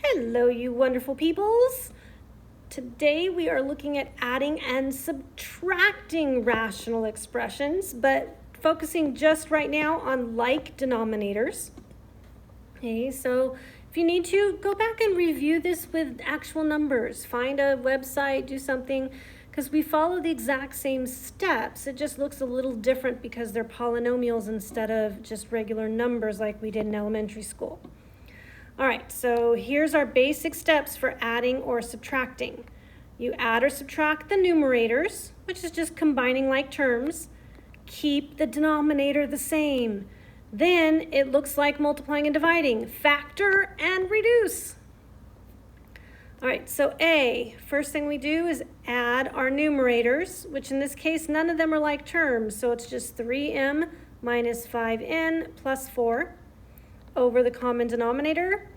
Hello, you wonderful peoples. Today we are looking at adding and subtracting rational expressions, but focusing just right now on like denominators. Okay, so if you need to, go back and review this with actual numbers. Find a website, do something, because we follow the exact same steps. It just looks a little different because they're polynomials instead of just regular numbers like we did in elementary school. All right, so here's our basic steps for adding or subtracting. You add or subtract the numerators, which is just combining like terms. Keep the denominator the same. Then it looks like multiplying and dividing. Factor and reduce. All right, so first thing we do is add our numerators, which in this case, none of them are like terms. So it's just 3m minus 5n plus 4 over the common denominator.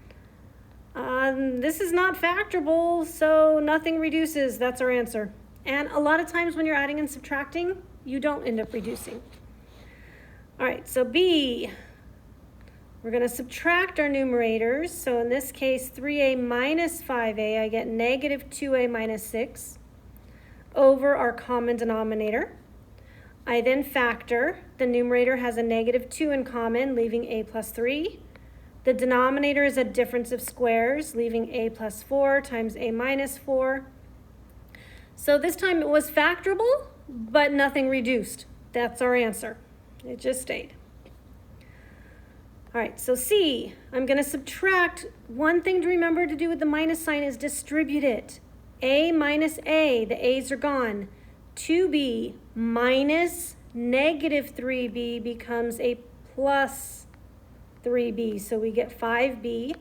This is not factorable, so nothing reduces. That's our answer. And a lot of times when you're adding and subtracting, you don't end up reducing. All right, so B, we're going to subtract our numerators. So in this case, 3a minus 5a, I get negative 2a minus 6 over our common denominator. I then factor. The numerator has a negative 2 in common, leaving a plus 3. The denominator is a difference of squares, leaving a plus 4 times a minus 4. So this time it was factorable, but nothing reduced. That's our answer. It just stayed. All right, so C, I'm going to subtract. One thing to remember to do with the minus sign is distribute it. A minus A, the A's are gone. 2b minus negative 3b becomes a plus 3b, so we get 5b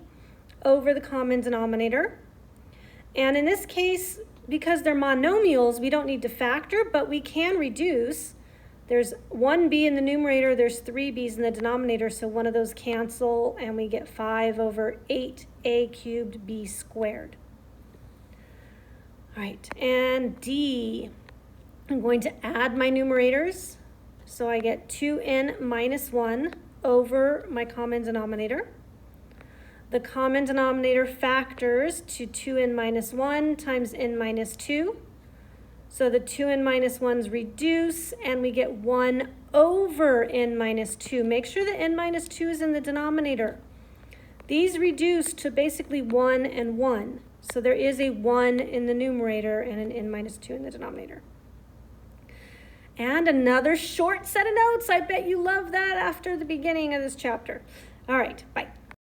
over the common denominator. And in this case, because they're monomials, we don't need to factor, but we can reduce. There's 1b in the numerator, there's 3b's in the denominator, so one of those cancel, and we get 5 over 8a cubed b squared. All right, and D, I'm going to add my numerators. So I get 2n minus 1 over my common denominator. The common denominator factors to 2n minus 1 times n minus 2. So the 2n minus 1's reduce, and we get 1 over n minus 2. Make sure that n minus 2 is in the denominator. These reduce to basically 1 and 1. So there is a 1 in the numerator and an n minus 2 in the denominator. And another short set of notes. I bet you love that after the beginning of this chapter. All right, bye.